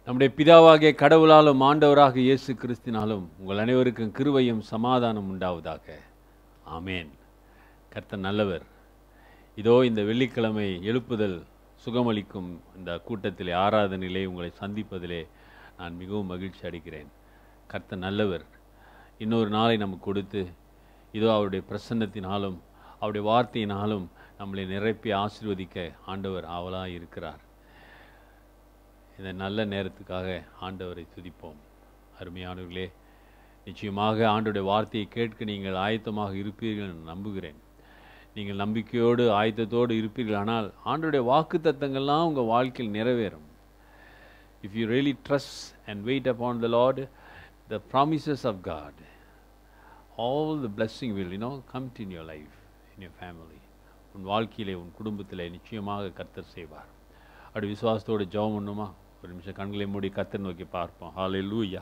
நம்முடைய பிதாவாகிய கடவுளாலும் ஆண்டவராக இயேசு கிறிஸ்தினாலும் உங்கள் அனைவருக்கும் கிருபையும் சமாதானம் உண்டாவதாக. ஆமேன். கர்த்தர் நல்லவர். இதோ இந்த வெள்ளிக்கிழமை எழுப்புதல் சுகமளிக்கும் இந்த கூட்டத்திலே ஆராதனையிலே உங்களை சந்திப்பதிலே நான் மிகவும் மகிழ்ச்சி அடைகிறேன். கர்த்தர் நல்லவர். இன்னொரு நாளை நமக்கு கொடுத்து இதோ அவருடைய பிரசன்னத்தினாலும் அவருடைய வார்த்தையினாலும் நம்மளை நிரப்பி ஆசீர்வதிக்க ஆண்டவர் ஆவலாக இருக்கிறார். இந்த நல்ல நேரத்துக்காக ஆண்டவரை துதிப்போம். அருமையானவர்களே, நிச்சயமாக ஆண்டவருடைய வார்த்தையை கேட்க நீங்கள் ஆயத்தமாக இருப்பீர்கள் என்று நம்புகிறேன். நீங்கள் நம்பிக்கையோடு ஆயத்தத்தோடு இருப்பீர்கள், ஆனால் ஆண்டவருடைய வாக்கு தத்தங்கள்லாம் உங்கள் வாழ்க்கையில் நிறைவேறும். If you really trust and wait upon the Lord, the promises of God, all the blessing will come in your life, in your family. உன் வாழ்க்கையிலே உன் குடும்பத்திலே நிச்சயமாக கர்த்தர் செய்வார். அப்படி விசுவாசத்தோடு ஜெபம் பண்ணுமா? ஒரு நிமிஷம் கண்களை மூடி கர்த்தர் நோக்கி பார்ப்போம். ஹல்லேலூயா.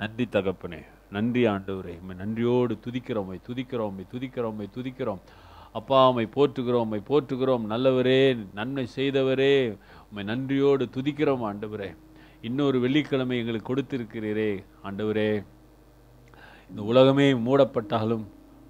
நன்றி தகப்பனே, நன்றி ஆண்டவரே, உம்மை நன்றியோடு துதிக்கிறோம், துதிக்கிறோம். அப்பா, உம்மை போற்றுகிறோம். நல்லவரே, நன்மை செய்தவரே, உம்மை நன்றியோடு துதிக்கிறோம் ஆண்டவரே. இன்னொரு வெள்ளிக்கிழமை எங்களுக்கு கொடுத்திருக்கிறீரே ஆண்டவரே. இந்த உலகமே மூடப்பட்டாலும்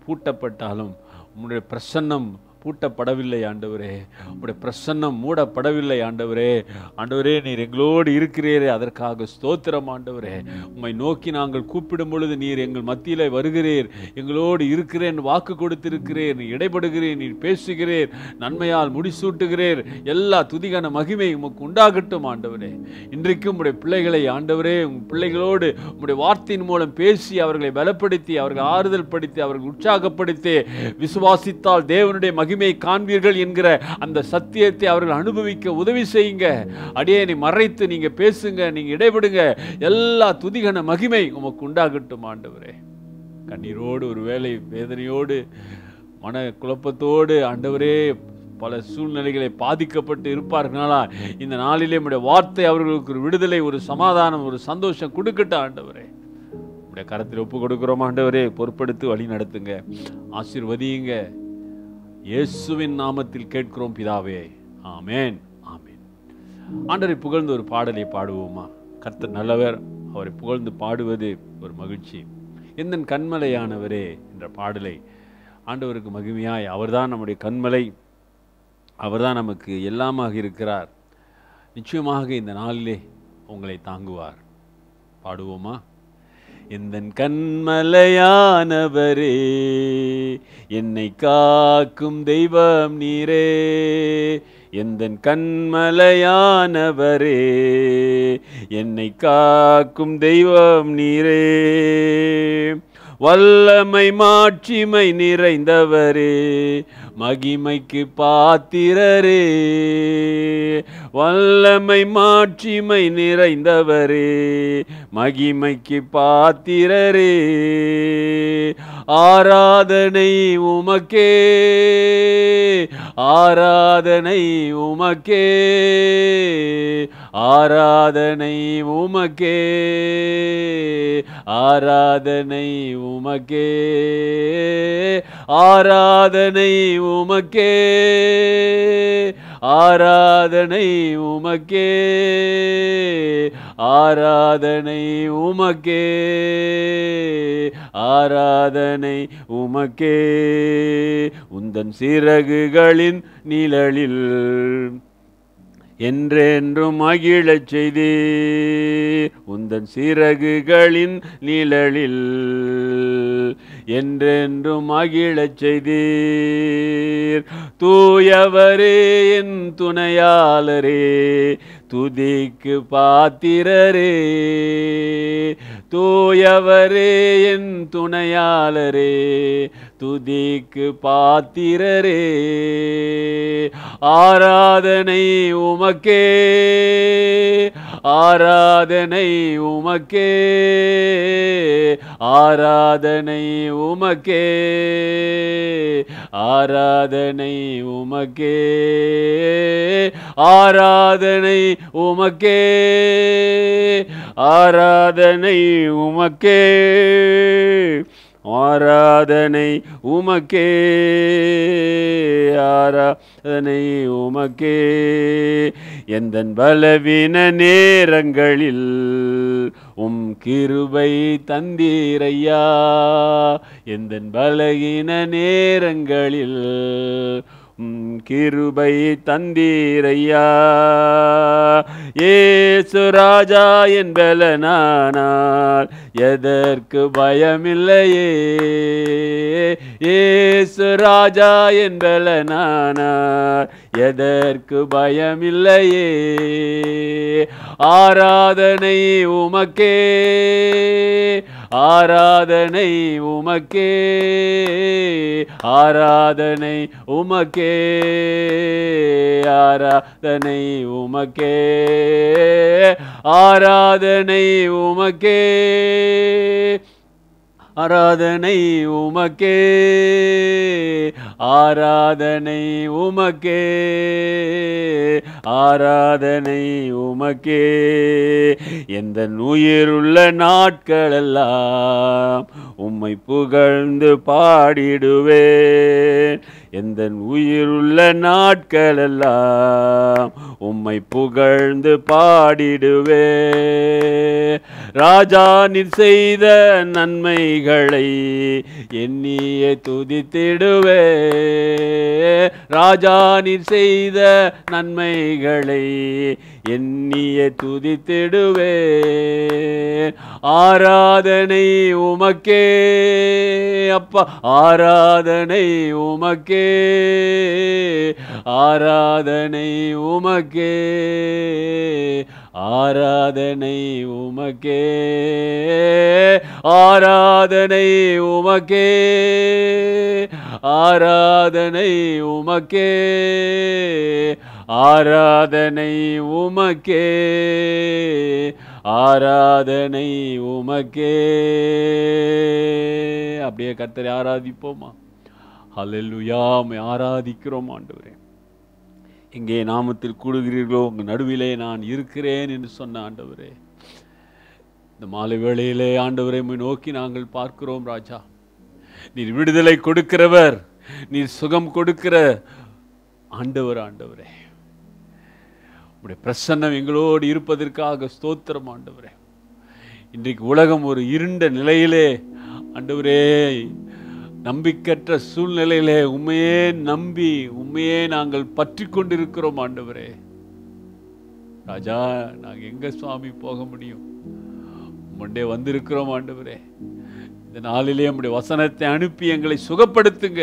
பூட்டப்பட்டாலும் உம்முடைய பிரசன்னம் பூட்டப்படவில்லை ஆண்டவரே. உம்முடைய பிரசன்னம் மூடப்படவில்லை ஆண்டவரே. ஆண்டவரே, நீர் எங்களோடு இருக்கிறீரே, அதற்காக ஸ்தோத்திரம் ஆண்டவரே. உம்மை நோக்கி நாங்கள் கூப்பிடும் பொழுது நீர் எங்கள் மத்தியில் வருகிறீர், எங்களோடு இருக்கிறேன் வாக்கு கொடுத்திருக்கிறீர். நீ இடைப்படுகிறீர், நீர் பேசுகிறீர், நன்மையால் முடிசூட்டுகிறீர். எல்லா துதிகான மகிமை உமக்கு உண்டாகட்டும் ஆண்டவரே. இன்றைக்கும் உம்முடைய பிள்ளைகளை ஆண்டவரே, உங்கள் பிள்ளைகளோடு உம்முடைய வார்த்தையின் மூலம் பேசி அவர்களை பலப்படுத்தி, அவர்கள் ஆறுதல் படுத்தி, அவர்கள் உற்சாகப்படுத்தி, விசுவாசித்தால் தேவனுடைய மகிமை காண்பீர்கள் என்கிற அந்த சத்தியத்தை அவர்கள் அனுபவிக்க உதவி செய்யுங்க. அடியேனை மறைத்து நீங்க பேசுங்க, நீங்க இடைபடுங்க. எல்லா துதிகன மகிமை உமக்கு உண்டாகட்டும் ஆண்டவரே. கண்ணீரோடு, ஒரு வேளை வேதனையோடு, மன குழப்பத்தோடு ஆண்டவரே பல சூழ்நிலைகளை பாதிக்கப்பட்டு இருப்பார்களா, இந்த நாளிலே உம்முடைய வார்த்தை அவர்களுக்கு ஒரு விடுதலை, ஒரு சமாதானம், ஒரு சந்தோஷம் கொடுக்கட்டும் ஆண்டவரே. உம்முடைய கரத்தில் ஒப்பு கொடுக்கிறோம் ஆண்டவரே. பொறுப்படுத்தி வழி நடத்துங்க, ஆசீர்வதியுங்க. இயேசுவின் நாமத்தில் கேட்கிறோம் பிதாவே. ஆமேன், ஆமேன். ஆண்டவரை புகழ்ந்து ஒரு பாடலை பாடுவோமா? கர்த்தர் நல்லவர், அவரை புகழ்ந்து பாடுவது ஒரு மகிழ்ச்சி. எந்தன் கண்மலையானவரே என்ற பாடலை ஆண்டவருக்கு மகிமையாய், அவர்தான் நம்முடைய கண்மலை, அவர்தான் நமக்கு எல்லாமாக இருக்கிறார். நிச்சயமாக இந்த நாளிலே உங்களை தாங்குவார். பாடுவோமா? எந்தன் கண்மலையானவரே, என்னை காக்கும் தெய்வம் நீரே. எந்தன் கண்மலையானவரே, என்னை காக்கும் தெய்வம் நீரே. வல்லமை மாட்சிமை நிறைந்தவரே, மகிமைக்கு பாத்திரரே. வல்லமை மாட்சிமை நிறைந்தவரே, மகிமைக்கு பாத்திரரே. ஆராதனை உமக்கே, ஆராதனை உமக்கே, ஆராதனை உமக்கே, ஆராதனை உமக்கே, ஆராதனை உமக்கே, ஆராதனை உமக்கே, ஆராதனை உமக்கே, ஆராதனை உமக்கே. உந்தன் சிறகுகளின் நிழலில் என்றென்றும் மகிழச் செய்தீர். உந்தன் சிறகுகளின் நிழலில் என்றென்றும் மகிழச் செய்தீர். தூயவரே என் துணையாளரே, துதிக்கு பாத்திரரே. தூயவரே என் துணையாளரே, துதிக்கு பாத்திரரே. ஆராதனை உமக்கே, ஆராதனை உமக்கே, ஆராதனை உமக்கே, ஆராதனை உமக்கே, ஆராதனை உமக்கே, ஆராதனை உமக்கே, ஆராதனை உமக்கே, ஆராதனை உமக்கே. எந்தன் பலவீன நேரங்களில் உம் கிருபை தந்தீரையா, எந்தன் பலவீன நேரங்களில் கிருபை தந்தீரையா. ஏசு ராஜா என்பலனானால் எதற்கு பயமில்லையே, ஏசு ராஜா என்பலனானால் எதற்கு பயமில்லையே. ஆராதனை உமக்கே, ஆராதனை உமக்கே, ஆராதனை உமக்கே, ஆராதனை உமக்கே, ஆராதனை உமக்கே, ஆராதனை உமக்கே, ஆராதனை உமக்கே, ஆராதனை உமக்கே. எந்தன் உயிருள்ள நாட்களெல்லாம் உம்மை புகழ்ந்து பாடிடுவேன், எந்தன் உயிருள்ள நாட்களெல்லாம் உம்மை புகழ்ந்து பாடிடுவேன். ராஜா நீர் செய்த நன்மைகளை எண்ணியே துதித்திடுவே, ராஜா நீர் செய்த நன்மைகளை எண்ணியே துதித்திடுவே. ஆராதனை உமக்கே அப்பா, ஆராதனை உமக்கே, ஆராதனை உமக்கே, ஆராதனை உமக்கே, ஆராதனை உமக்கே, ஆராதனை உமக்கே, ஆராதனை உமக்கே, ஆராதனை உமக்கே. அப்படியே கர்த்தரை ஆராதிப்போமா? ஹல்லேலூயா, உம்மை ஆராதிக்கிறோம் ஆண்டவரே. எங்கே நாமத்தில் கூடுகிறீர்களோ உங்கள் நடுவிலே நான் இருக்கிறேன் என்று சொன்ன ஆண்டவரே, இந்த மாலை வேளையிலே ஆண்டவரை நோக்கி நாங்கள் பார்க்கிறோம். ராஜா, நீர் விடுதலை கொடுக்கிறவர், நீர் சுகம் கொடுக்கிற ஆண்டவர். ஆண்டவரே, உம்முடைய பிரசன்னம் எங்களோடு இருப்பதற்காக ஸ்தோத்திரம் ஆண்டவரே. இன்றைக்கு உலகம் ஒரு இருண்ட நிலையிலே ஆண்டவரே, நம்பிக்கற்ற சூழ்நிலையிலே உண்மையே நம்பி உண்மையே நாங்கள் பற்றி கொண்டிருக்கிறோம் ஆண்டவரே. ராஜா, நாங்கள் எங்க சுவாமி போக முடியும்? முன்னே வந்திருக்கிறோம் ஆண்டவரே. இந்த நாளிலே உம்முடைய வசனத்தை அனுப்பி எங்களை சுகப்படுத்துங்க,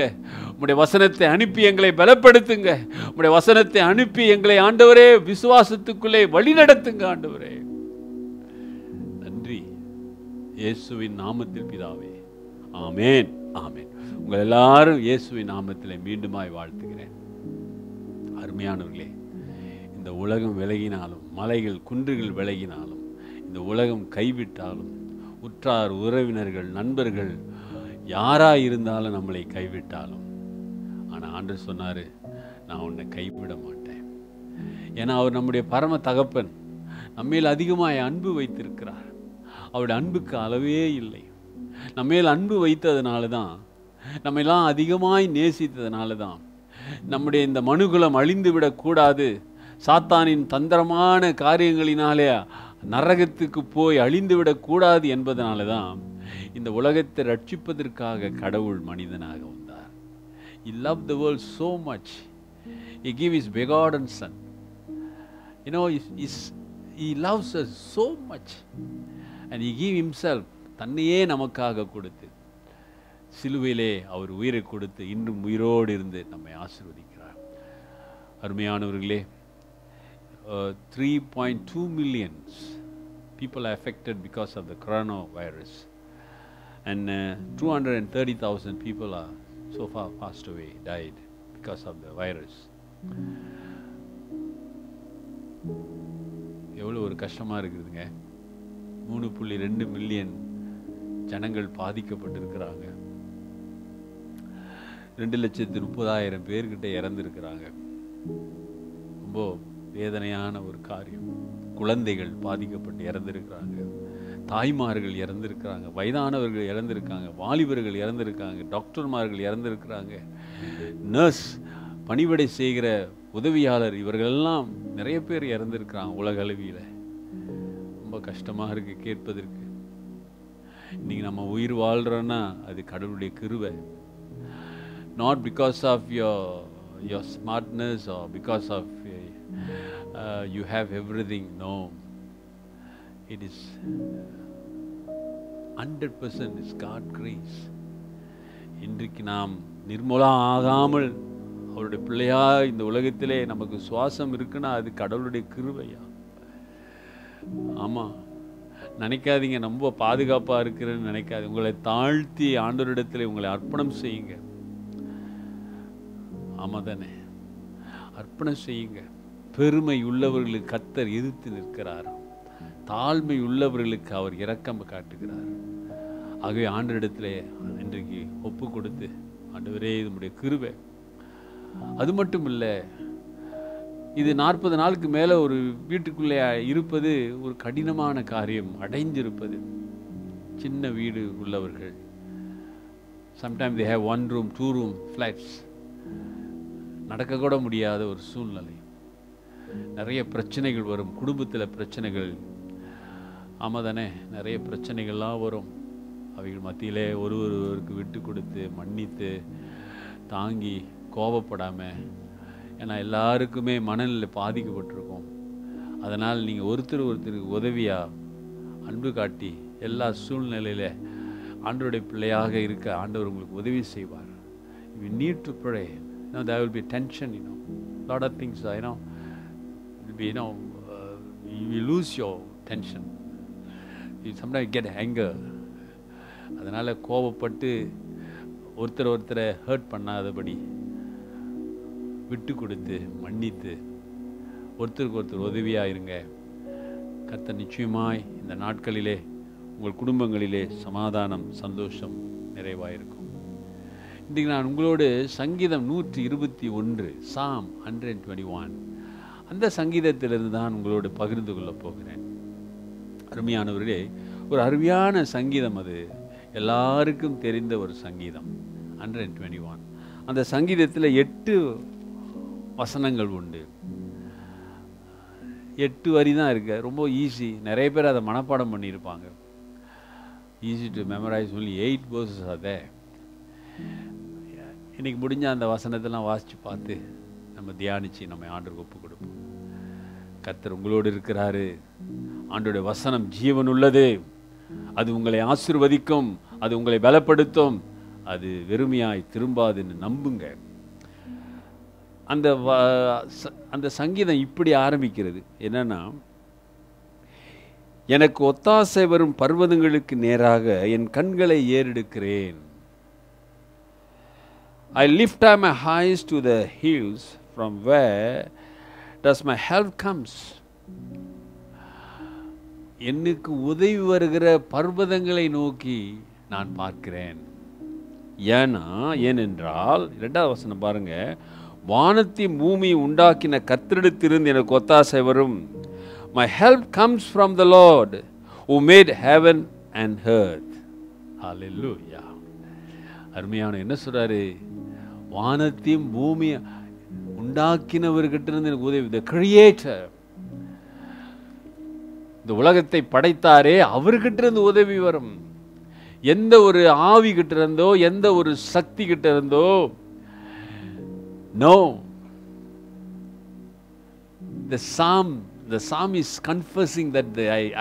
உம்முடைய வசனத்தை அனுப்பி எங்களை பலப்படுத்துங்க, உம்முடைய வசனத்தை அனுப்பி எங்களை ஆண்டவரே விசுவாசத்துக்குள்ளே வழி நடத்துங்க ஆண்டவரே. நன்றி, இயேசுவின் நாமத்தில் பிதாவே, ஆமேன், ஆமேன். உங்கள் எல்லாரும் இயேசுவின் நாமத்தில் மீண்டுமாய் வாழ்த்துகிறேன். அருமையானவர்களே, இந்த உலகம் விலகினாலும், மலைகள் குன்றுகள் விலகினாலும், இந்த உலகம் கைவிட்டாலும், உற்றார் உறவினர்கள் நண்பர்கள் யாராக இருந்தாலும் நம்மளை கைவிட்டாலும், ஆனால் ஆண்டவர் சொன்னார், நான் உன்னை கைவிட மாட்டேன். ஏன்னா அவர் நம்முடைய பரம தகப்பன், நம்மேல் அதிகமாய் அன்பு வைத்திருக்கிறார். அவருடைய அன்புக்கு அளவே இல்லை. நம்மேல் அன்பு வைத்ததுனால தான், நம்மெல்லாம் அதிகமாய் நேசித்ததுனால தான், நம்முடைய இந்த மனுகுலம் அழிந்து விடக்கூடாது, சாத்தானின் தந்திரமான காரியங்களினாலே நரகத்துக்கு போய் அழிந்து விடக்கூடாது என்பதனால தான் இந்த உலகத்தை ரட்சிப்பதற்காக கடவுள் மனிதனாக வந்தார். He loved the world so much. He gave his begotten son. You know, he loves us so much. And he gave himself, தன்னையே நமக்காக கொடுத்து, சிலுவையிலே அவர் உயிரை கொடுத்து இன்னும் உயிரோடு இருந்து நம்மை ஆசீர்வதிக்கிறார். அருமையானவர்களே, 3.2 million people are affected because of the coronavirus, and 230,000 people are so far passed away, died because of the virus. எவ்வளோ ஒரு கஷ்டமாக இருக்குதுங்க. 3.2 மில்லியன் ஜனங்கள் பாதிக்கப்பட்டிருக்கிறாங்க. 2,30,000 பேர்கிட்ட இறந்துருக்கிறாங்க. ரொம்ப வேதனையான ஒரு காரியம். குழந்தைகள் பாதிக்கப்பட்டு இறந்திருக்கிறாங்க. தாய்மார்கள் இறந்திருக்கிறாங்க, வயதானவர்கள் இறந்திருக்காங்க, வாலிபர்கள் இறந்திருக்காங்க, டாக்டர்மார்கள் இறந்திருக்கிறாங்க, நர்ஸ், பணிவிடை செய்கிற உதவியாளர், இவர்களெல்லாம் நிறைய பேர் இறந்திருக்கிறாங்க உலக அளவியில். ரொம்ப கஷ்டமாக இருக்கு கேட்பதற்கு. இன்னைக்கு நம்ம உயிர் வாழ்றோன்னா அது கடவுளுடைய கிருபை. Not because of your smartness or because of you have everything. No, it is 100% is God grace. இன்றைக்கு நாம் நிர்மூலா ஆகாமல் அவருடைய பிள்ளையா இந்த உலகத்திலே நமக்கு சுவாசம் இருக்குன்னா அது கடவுளுடைய கிருபையா. ஆமாம், நினைக்காதீங்க ரொம்ப பாதுகாப்பாக இருக்கிறேன்னு நினைக்காது. உங்களை தாழ்த்தி ஆண்டவரிடத்தில் உங்களை அர்ப்பணம் செய்யுங்க. ஆமாம் தானே, அர்ப்பணம் செய்யுங்க. பெருமை உள்ளவர்களுக்கு கர்த்தர் எதிர்த்து நிற்கிறார், தாழ்மை உள்ளவர்களுக்கு அவர் இரக்கம் காட்டுகிறார். ஆகவே ஆண்டவரிடத்திலே இன்றைக்கு ஒப்பு கொடுத்து, ஆண்டவரே இது நம்முடைய கிருபை. அது மட்டும் இல்லை, இது 40 நாளுக்கு மேலே ஒரு வீட்டுக்குள்ளே இருப்பது ஒரு கடினமான காரியம். அடைஞ்சிருப்பது, சின்ன வீடு உள்ளவர்கள், sometime they have 1 room 2 room flats, நடக்கக்கூட முடியாத ஒரு சூழ்நிலை. நிறைய பிரச்சனைகள் வரும், குடும்பத்தில் பிரச்சனைகள். ஆமாம் தானே, நிறைய பிரச்சனைகள்லாம் வரும். அவைகள் மத்தியிலே ஒருவருக்கு விட்டு கொடுத்து மன்னித்து தாங்கி கோபப்படாமல், ஏன்னா எல்லாருக்குமே மனநிலை பாதிக்கப்பட்டிருக்கும். அதனால் நீங்கள் ஒருத்தருக்கு உதவியாக அன்பு காட்டி எல்லா சூழ்நிலையில் ஆண்டவருடைய பிள்ளையாக இருக்க ஆண்டவர் உங்களுக்கு உதவி செய்வார். You need to pray. There will be tension, lot of things, will be, you will lose your tension. You sometimes get anger. அதனால் கோபப்பட்டு ஒருத்தரை ஹர்ட் பண்ணாதபடி விட்டு கொடுத்து மன்னித்து ஒருத்தருக்கு ஒருத்தர் உதவியாக இருங்க. கர்த்தர் நிச்சயமாய் இந்த நாட்களிலே உங்கள் குடும்பங்களிலே சமாதானம், சந்தோஷம் நிறைவாயிருக்கும். இன்றைக்கு நான் உங்களோடு சங்கீதம் 121, Psalm 121, அந்த சங்கீதத்திலிருந்து தான் உங்களோடு பகிர்ந்து கொள்ளப் போகிறேன். அருமையானவர்களே, ஒரு அருமையான சங்கீதம். அது எல்லாருக்கும் தெரிந்த ஒரு சங்கீதம் 121. அந்த சங்கீதத்தில் 8 வசனங்கள் உண்டு. 8 வரி தான் இருக்கு. ரொம்ப ஈஸி. நிறைய பேர் அதை மனப்பாடம் பண்ணியிருப்பாங்க. Easy to memorise. Only 8 verses அதை இன்னைக்கு முடிஞ்ச அந்த வசனத்தெல்லாம் வாசித்து பார்த்து நம்ம தியானித்து நம்ம ஆண்டவருக்கு ஒப்பு கொடுப்போம். கர்த்தர் உங்களோடு இருக்கிறாரு. ஆண்டவருடைய வசனம் ஜீவன் உள்ளது. அது உங்களை ஆசீர்வதிக்கும், அது உங்களை பலப்படுத்தும், அது வெறுமையாய் திரும்பாதுன்னு நம்புங்க. அந்த சங்கீதம் இப்படி ஆரம்பிக்கிறது. என்னன்னா, எனக்கு ஒத்தாசை வரும் பர்வதங்களுக்கு நேராக என் கண்களை ஏறெடுக்கிறேன். I lift up my eyes to the hills, from where does my help comes? எனக்கு உதவி வருகிற பர்வதங்களை நோக்கி நான் பார்க்கிறேன். ஏனென்றால் 2வது வசனம் பாருங்க, வானத்தையும் பூமி உண்டாக்கின கர்த்தரிடத்திலிருந்து எனக்கு ஒத்தாசை வரும். My help comes from the Lord who made heaven and earth. Hallelujah. அருமையான என்ன சொல்றாரு? வானத்தையும் பூமி உண்டாக்கினவர்கிட்ட இருந்து எனக்கு உதவி. The creator, இந்த உலகத்தை படைத்தாரே, அவர்கிட்ட இருந்து உதவி வரும். எந்த ஒரு ஆவி கிட்ட இருந்தோ, எந்த ஒரு சக்தி கிட்ட இருந்தோ, no. The psalm is confessing that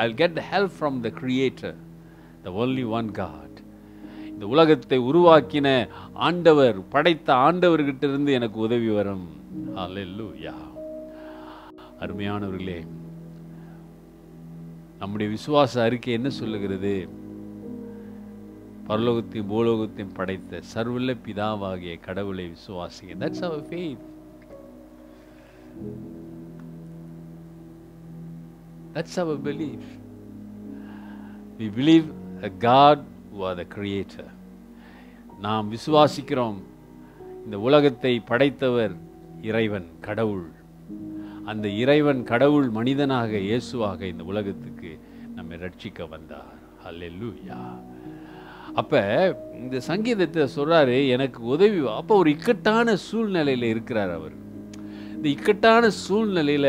I'll get the help from the creator, the only one God. இந்த உலகத்தை உருவாக்கின ஆண்டவர், படைத்த ஆண்டவர்கிட்ட இருந்து எனக்கு உதவி வரும். ஹல்லேலூயா. அருமையானவர்களே, நம்முடைய விசுவாச அறிக்கை என்ன சொல்லுகிறது? பரலோகத்தையும் பூலோகத்தையும் படைத்த சர்வல்ல பிதாவாகிய கடவுளை விசுவாசிங்க. That's our faith. That's our belief. We believe a God who are the creator. நாம் விசுவாசிக்கிறோம், இந்த உலகத்தை படைத்தவர் இறைவன், கடவுள். அந்த இறைவன் கடவுள் மனிதனாக இயேசுவாக இந்த உலகத்துக்கு நம்மை ரட்சிக்க வந்தார். ஹல்லேலூயா. அப்ப இந்த சங்கீதத்தை சொல்றாரு, எனக்கு உதவி. அப்போ ஒரு இக்கட்டான சூழ்நிலையில இருக்கிறார் அவர். இந்த இக்கட்டான சூழ்நிலையில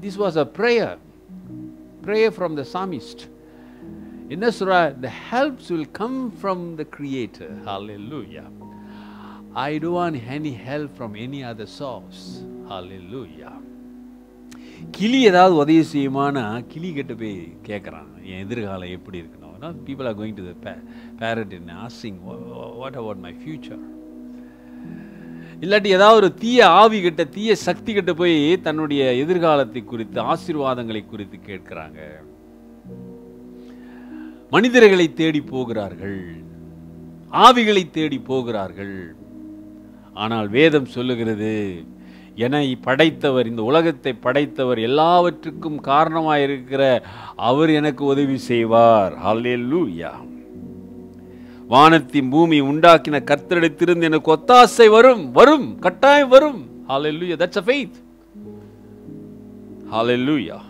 this was a prayer from the psalmist. என்ன சொல்றா? The helps will come from the creator. Hallelujah. I don't want any help from any other source. Hallelujah. கிளி ஏதாவது உதவி செய்யுமானா கிளி கிட்ட போய் கேட்குறான், என் எதிர்காலம் எப்படி இருக்கணும். People are going to the parrot and asking, what about my future? இல்லாட்டி ஏதாவது ஒரு தீய ஆவி கிட்ட, தீய சக்தி கிட்ட போய் தன்னுடைய எதிர்காலத்தை குறித்து, ஆசீர்வாதங்களை குறித்து கேட்கிறாங்க. மனிதர்களை தேடி போகிறார்கள், ஆவிகளை தேடி போகிறார்கள். ஆனால் வேதம் சொல்லுகிறது, என்னை படைத்தவர், இந்த உலகத்தை படைத்தவர், எல்லாவற்றுக்கும் காரணமாயிருக்கிற அவர் எனக்கு உதவி செய்வார். ஹல்லேலூயா. வானத்தின் பூமி உண்டாக்கின கர்த்தரிடத்திலிருந்து எனக்கு ஒத்தாசை வரும், வரும், கட்டாயம் வரும். ஹல்லேலூயா. That's a faith. Hallelujah.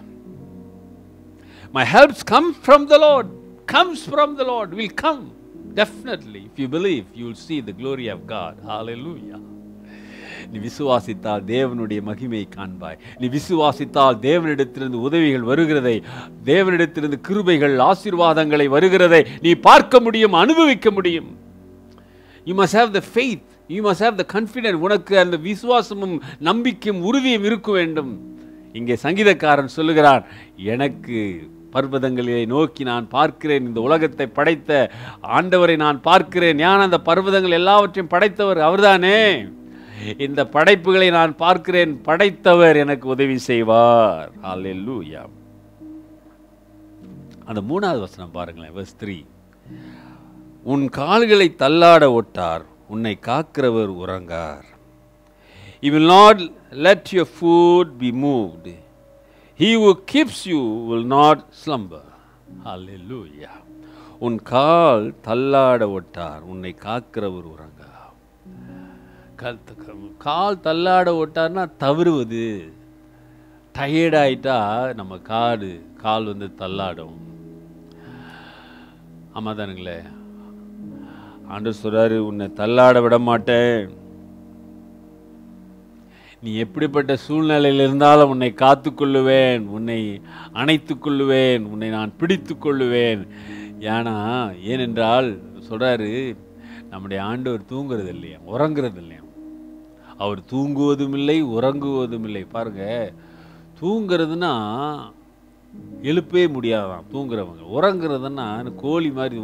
My helps come from the Lord. Comes from the Lord. Will come. Definitely. If you believe, you will see the glory of God. Hallelujah. நீ விசுவாசித்தால் தேவனுடைய மகிமையை காண்பாய். நீ விசுவாசித்தால் தேவனிடத்திலிருந்து உதவிகள் வருகிறதை, தேவனிடத்திலிருந்து கிருபைகள், ஆசீர்வாதங்களை வருகிறதை நீ பார்க்க முடியும், அனுபவிக்க முடியும். You must have the faith. You must have the confidence. உனக்கு அந்த விசுவாசமும் நம்பிக்கையும் உறுதியும் இருக்க வேண்டும். இங்கே சங்கீதக்காரன் சொல்லுகிறான், எனக்கு பர்வதங்களை நோக்கி நான் பார்க்கிறேன், இந்த உலகத்தை படைத்த ஆண்டவரை நான் பார்க்கிறேன். ஞான அந்த பர்வதங்கள் எல்லாவற்றையும் படைத்தவர் அவர்தானே. இந்த படைப்புகளை நான் பார்க்கிறேன், படைத்தவர் எனக்கு உதவி செய்வார். ஹல்லேலூயா. அந்த 3வது வசனம் பாருங்களேன், verse 3. உன் கால்களை தள்ளாட ஒட்டார், உன்னை காக்கிறவர் உறங்கார். He will not let your foot be moved. He who keeps you will not slumber. Hallelujah. உன் கால் தள்ளாட ஒட்டார், உன்னை காக்கிறவர் உறங்கார். கால் தள்ளாட ஓட்டார்னா தவறுவது. டயர்டாயிட்டா நம்ம கால் வந்து தள்ளாடும். ஆமா தானுங்களே. ஆண்டவர் சொல்றாரு, உன்னை தள்ளாட விட மாட்டேன். நீ எப்படிப்பட்ட சூழ்நிலையில் இருந்தாலும் உன்னை காத்து கொள்ளுவேன், உன்னை அணைத்து கொள்ளுவேன், உன்னை நான் பிடித்து கொள்ளுவேன். ஏனென்றால் சொல்றாரு, நம்முடைய ஆண்டவர் தூங்குறது இல்லையா, உறங்குறது இல்லையா. அவர் தூங்குவதும் இல்லை, உறங்குவதும் இல்லை. பாருங்க, தூங்குறதுன்னா எழுப்பவே முடியாதான் தூங்குறவங்க. உறங்குறதுன்னா கோழி மாதிரி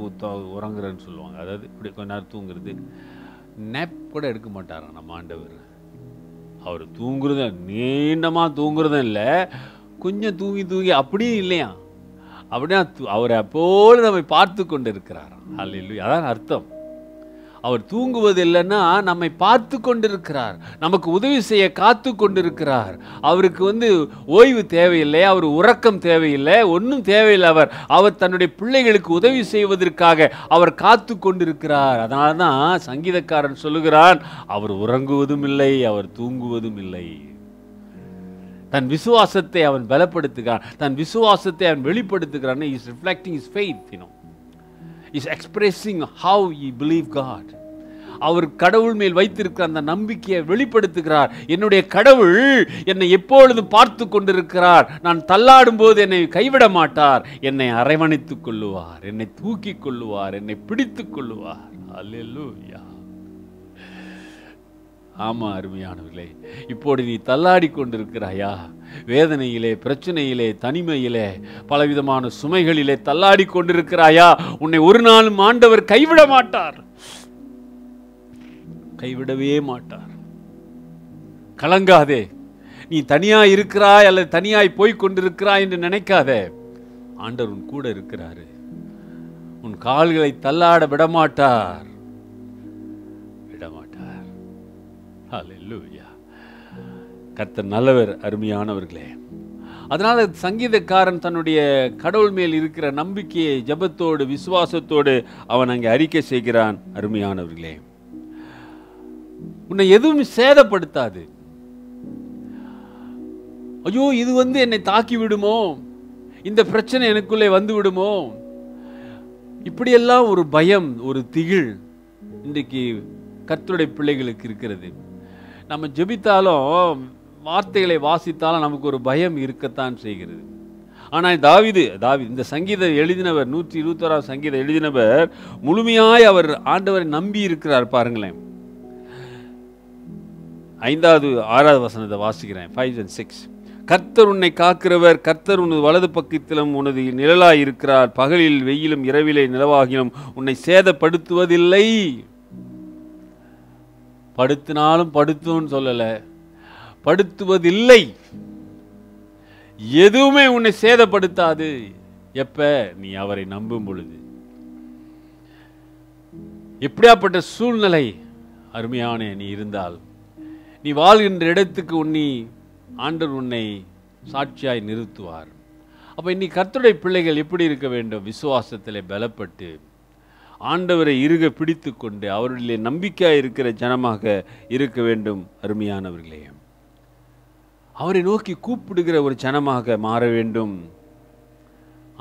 உறங்குறன்னு சொல்லுவாங்க. அதாவது இப்படி கொஞ்ச நேரம் தூங்குறது, நேப் கூட எடுக்க மாட்டாராம் நம்ம ஆண்டவர். அவர் தூங்குறது நீண்டமாக தூங்குறதும் இல்லை, கொஞ்சம் தூங்கி தூங்கி அப்படியும் இல்லையா. அப்படின்னா அவர் அப்போது நம்மை பார்த்து கொண்டு இருக்கிறாராம். அல்லேலூயா. அதான் அர்த்தம். அவர் தூங்குவது இல்லைன்னா நம்மை பார்த்து கொண்டிருக்கிறார், நமக்கு உதவி செய்ய காத்து கொண்டிருக்கிறார். அவருக்கு ஓய்வு தேவையில்லை, அவர் உறக்கம் தேவையில்லை, ஒன்றும் தேவையில்லை. அவர் தன்னுடைய பிள்ளைகளுக்கு உதவி செய்வதற்காக அவர் காத்து கொண்டிருக்கிறார். அதனால தான் சங்கீதக்காரன் சொல்லுகிறான், அவர் உறங்குவதும் இல்லை, அவர் தூங்குவதும் இல்லை. தன் விசுவாசத்தை அவன் பலப்படுத்துகிறான், தன் விசுவாசத்தை அவன் வெளிப்படுத்துகிறான். He is reflecting his faith, is expressing how he believe God. அவர் கடவுள் மேல் வைத்திருக்கிற அந்த நம்பிக்கையை வெளிப்படுத்துகிறார். என்னுடைய கடவுள் என்னை எப்பொழுதும் பார்த்து கொண்டிருக்கிறார், நான் தள்ளாடும் போது என்னை கைவிட மாட்டார், என்னை அரவணைத்துக் கொள்ளுவார், என்னை தூக்கி கொள்ளுவார், என்னை பிடித்துக் கொள்ளுவார். அல்லேலூயா. ஆமா அருமையானவர்களே, இப்போது நீ தள்ளாடி கொண்டிருக்கிறாயா? வேதனையிலே, பிரச்சனையிலே, தனிமையிலே, பலவிதமான சுமைகளிலே தள்ளாடி கொண்டிருக்கிறாயா? உன்னை ஒரு நாளும் ஆண்டவர் கைவிட மாட்டார், கைவிடவே மாட்டார். கலங்காதே. நீ தனியாய் இருக்கிறாய் அல்லது தனியாய் போய் கொண்டிருக்கிறாய் என்று நினைக்காதே. ஆண்டவர் உன் கூட இருக்கிறாரு. உன் கால்களை தள்ளாட விடமாட்டார், விடமாட்டார். ஹல்லேலூயா. கர்த்தர் நல்லவர். அருமையானவர்களே, அதனால சங்கீதக்காரன் தன்னுடைய கடவுள் மேல் இருக்கிற நம்பிக்கையை ஜெபத்தோடு விசுவாசத்தோடு அவன் அங்கே அறிக்கை செய்கிறான். அருமையானவர்களே, உன்னை எதுவும் சேதப்படுத்தாது. ஐயோ இது என்னை தாக்கி விடுமோ, இந்த பிரச்சனை எனக்குள்ளே வந்து விடுமோ, இப்படியெல்லாம் ஒரு பயம், ஒரு திகில் இன்றைக்கு கர்த்தருடைய பிள்ளைகளுக்கு இருக்கிறது. நம்ம ஜெபித்தாலும் வார்த்தைகளை வாசித்தாலும் நமக்கு ஒரு பயம் இருக்கத்தான் செய்கிறது. ஆனால் தாவீது இந்த சங்கீதம் எழுதினவர், 121 சங்கீதம் எழுதினவர் முழுமையாய் அவர் ஆண்டவரை நம்பி இருக்கிறார். பாருங்களேன், 5வது 6வது வசனத்தை வாசிக்கிறேன். 5 and 6. கர்த்தர் உன்னை காக்கிறவர், கர்த்தர் உனது வலது பக்கத்திலும் உனது நிழலாய் இருக்கிறார். பகலில் வெயிலும் இரவிலே நிலவாகிலும் உன்னை சேதப்படுத்துவதில்லை. படுத்தினாலும் படுத்துன்னு சொல்லல, படுத்துவதில்லை. எதுவுமே உன்னை சேதப்படுத்தாது. எப்ப? நீ அவரை நம்பும் பொழுது. எப்படியாப்பட்ட சூழ்நிலை அருமையான நீ இருந்தால், நீ வாழ்கின்ற இடத்துக்கு ஆண்டவர் உன்னை சாட்சியாய் நிறுத்துவார். அப்ப இன்னைக்கு கர்த்தருடைய பிள்ளைகள் எப்படி இருக்க வேண்டும்? விசுவாசத்திலே பலப்பட்டு ஆண்டவரை இறுக பிடித்து கொண்டு அவருடைய நம்பிக்கையாக இருக்கிற ஜனமாக இருக்க வேண்டும். அருமையானவர்களே, அவரை நோக்கி கூப்பிடுகிற ஒரு ஜனமாக மாற வேண்டும்.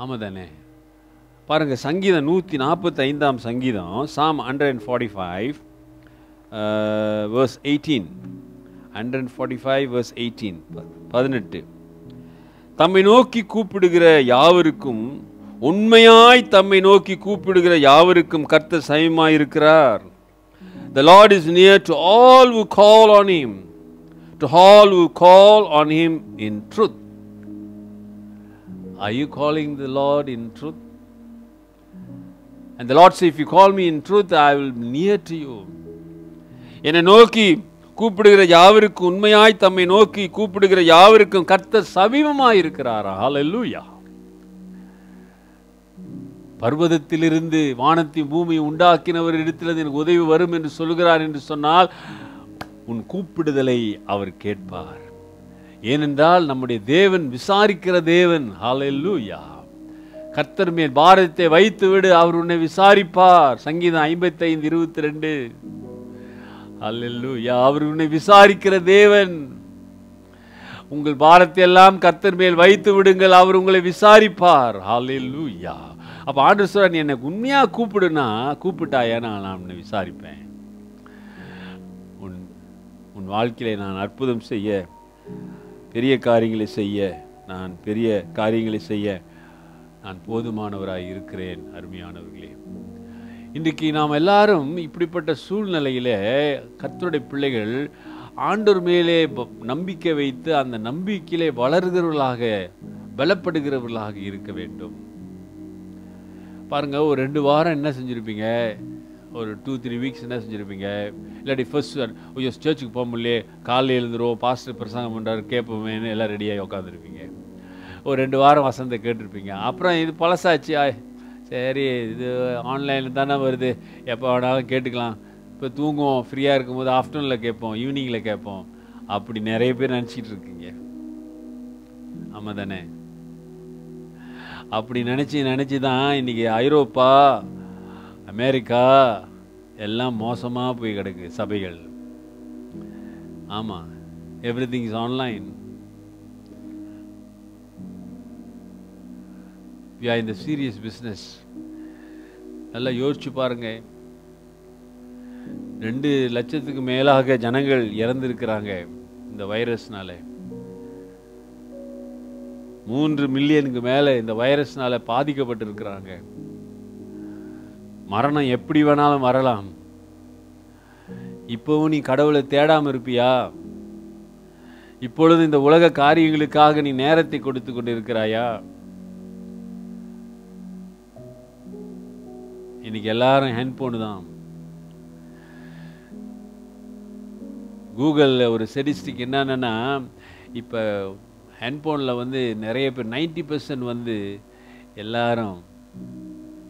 ஆமாதானே? பாருங்க, சங்கீதம் 145 சங்கீதம், Psalm 145 verse 18. 145 verse 18. தம்மை நோக்கி கூப்பிடுகிற யாவருக்கும், உண்மையாய் தம்மை நோக்கி கூப்பிடுகிற யாவருக்கும் கர்த்தர் சமீபமாயிருக்கிறார். The Lord is near to all who call on him, to all who call on him in truth. Are you calling the Lord in truth? And the Lord says, if you call me in truth, I will be near to you. என்னை நோக்கி கூப்பிடுகிற யாவருக்கும், உண்மையாய் தம்மை நோக்கி கூப்பிடுகிற யாவருக்கும் கர்த்தர் சமீபமாய் இருக்கிறார். ஹல்லேலூயா. பர்வதத்திலிருந்து வானத்தை பூமியை உண்டாக்கினவர் இடத்திலிருந்து எனக்கு உதவி வரும் என்று சொல்கிறார் என்று சொன்னால், உன் கூப்பிடுதலை அவர் கேட்பார். ஏனென்றால் நம்முடைய தேவன் விசாரிக்கிற தேவன். ஹல்லேலூயா. கர்த்தர் மேல் பாரத்தை வைத்து விடு, அவர் உன்னை விசாரிப்பார். சங்கீதம் 55:22. ஹல்லேலூயா. அவர் உன்னை விசாரிக்கிற தேவன். உங்கள் பாரத்தை எல்லாம் கர்த்தர் மேல் வைத்து விடுங்கள், அவர் உங்களை விசாரிப்பார். ஹல்லேலூயா. அப்ப ஆண்டவர் சொல்றார், நீ எனக்கு உண்மையா கூப்பிட்டாயா, நான் உன்னை விசாரிப்பேன். உன் வாழ்க்கையில நான் அற்புதம் செய்ய, பெரிய காரியங்களை செய்ய, நான் போதுமானவராய் இருக்கிறேன். அருமையானவர்களே, இன்றைக்கு நாம் எல்லாரும் இப்படிப்பட்ட சூழ்நிலையில கர்த்தருடைய பிள்ளைகள் ஆண்டவர் மேலே நம்பிக்கை வைத்து அந்த நம்பிக்கையிலே வளர்கிறவர்களாக, பலப்படுகிறவர்களாக இருக்க வேண்டும். பாருங்க, ஒரு 2 வாரம் என்ன செஞ்சுருப்பீங்க, ஒரு 2-3 வீக்ஸ் என்ன செஞ்சுருப்பீங்க? இல்லாட்டி ஃபர்ஸ்ட் சர்ச்சுக்கு போக முடியலையே, காலையில் எழுந்துருவோம், பாஸ்டர் பிரசங்கம் பண்ணுறாரு, கேட்போமேன்னு எல்லாம் ரெடியாகி உட்காந்துருப்பீங்க. ஒரு 2 வாரம் வசனத்தை கேட்டிருப்பீங்க. அப்புறம் இது பழசாச்சு, சரி இது ஆன்லைனில் தானே வருது, எப்போ வேணாலும் கேட்டுக்கலாம், இப்போ தூங்குவோம், ஃப்ரீயாக இருக்கும்போது ஆஃப்டர்நூனில் கேட்போம், ஈவினிங்கில் கேட்போம், அப்படி நிறைய பேர் நினச்சிட்டு இருக்கீங்க. ஆமாம் தானே? அப்படி நினச்சி தான் இன்றைக்கி ஐரோப்பா, அமெரிக்கா எல்லாம் மோசமாக போய் கிடக்கு சபைகள். ஆமாம், everything is online. We are in the serious business. நல்லா யோசிச்சு பாருங்க. 2 லட்சத்துக்கு மேலாக ஜனங்கள் இறந்திருக்கிறாங்க இந்த வைரஸ்னால. 3 மில்லியனுக்கு மேலே இந்த வைரஸ்னால பாதிக்கப்பட்டிருக்கிறாங்க. மரணம் எப்படி வேணாலும் வரலாம். இப்போவும் நீ கடவுளை தேடாமல் இருப்பியா? இப்பொழுது இந்த உலக காரியங்களுக்காக நீ நேரத்தை கொடுத்து கொண்டு இருக்கிறாயா? இன்னைக்கு எல்லாரும் ஹேண்ட்போனு தான். கூகுளில் ஒரு ஸ்டெட்டிஸ்டிக் என்னன்னா, இப்போ ஹேண்ட்போனில் வந்து நிறைய பேர் 90%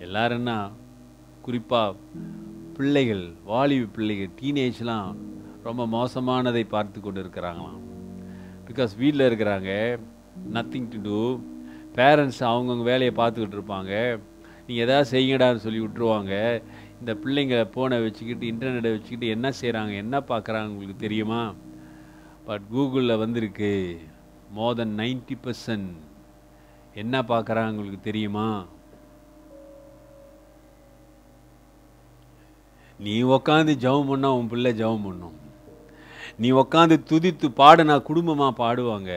எல்லாருன்னா குறிப்பாக பிள்ளைகள், வாலிப பிள்ளைகள், டீனேஜ்லாம் ரொம்ப மோசமானதை பார்த்து கொண்டு இருக்கிறாங்களாம். பிகாஸ் வீட்டில் இருக்கிறாங்க, நத்திங் டு டூ. பேரண்ட்ஸ் அவங்கவுங்க வேலையை பார்த்துக்கிட்டு இருப்பாங்க. நீங்கள் எதாவது செய்யுங்கடான்னு சொல்லி விட்டுருவாங்க. இந்த பிள்ளைங்க ஃபோனை வச்சுக்கிட்டு, இன்டர்நெட்டை வச்சுக்கிட்டு என்ன செய்கிறாங்க, என்ன பார்க்குறாங்க உங்களுக்கு தெரியுமா? பட் கூகுளில் வந்திருக்கு, more than 90% என்ன பார்க்குறாங்க உங்களுக்கு தெரியுமா? நீ உக்காந்து ஜெபம் பண்ணா உன் பிள்ளை ஜெபம் பண்ணும். நீ உக்காந்து துதித்து பாடுனா குடும்பமாக பாடுவாங்க.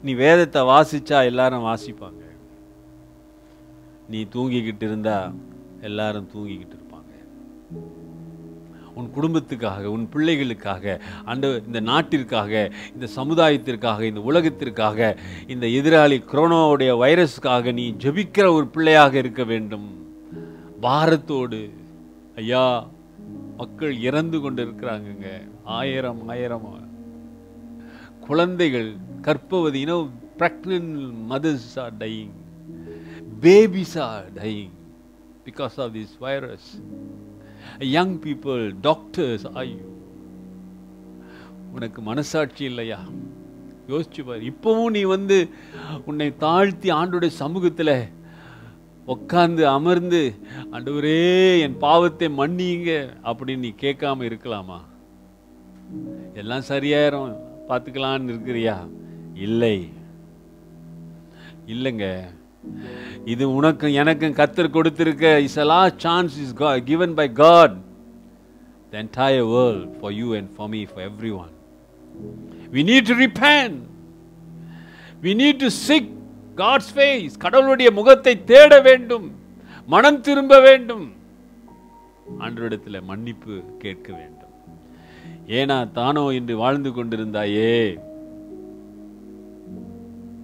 நீ வேதத்தை வாசிச்சா எல்லாரும் வாசிப்பாங்க. நீ தூங்கிக்கிட்டு இருந்தா எல்லாரும் தூங்கிக்கிட்டு இருப்பாங்க. உன் குடும்பத்துக்காக, உன் பிள்ளைகளுக்காக, இந்த நாட்டிற்காக, இந்த சமுதாயத்திற்காக, இந்த உலகத்திற்காக, இந்த எதிராளி கொரோனாவுடைய வைரஸுக்காக நீ ஜெபிக்கிற ஒரு பிள்ளையாக இருக்க வேண்டும். பாரத்தோடு. ஐயா, மக்கள் இறந்து கொண்டு இருக்கிறாங்க. ஆயிரம் குழந்தைகள், கர்ப்பவதி, pregnant mothers are dying, babies are dying because of this virus. Young people, doctors, ஐயோ, உனக்கு மனசாட்சி இல்லையா? யோசிச்சு பாரு. இப்பவும் நீ உன்னை தாழ்த்தி ஆண்டவருடைய சமூகத்தில் உட்கார்ந்து அமர்ந்து, ஆண்டவரே என் பாவத்தை மன்னிங்க அப்படின்னு நீ கேட்காம இருக்கலாமா? எல்லாம் சரியாயிரும் பார்த்துக்கலான்னு இருக்கிறியா? இல்லைங்க. இது உனக்கும் எனக்கும் கர்த்தர் கொடுத்திருக்க is a last chance is given by God, the entire world, for you and for me, for everyone. We need to repent. We need to seek God's face. கடவுளுடைய முகத்தை தேட வேண்டும், மனம் திரும்ப வேண்டும், ஆண்டவரிடத்தில் மன்னிப்பு கேட்க வேண்டும். ஏனா தானோ என்று வாழ்ந்து கொண்டிருந்தாயே.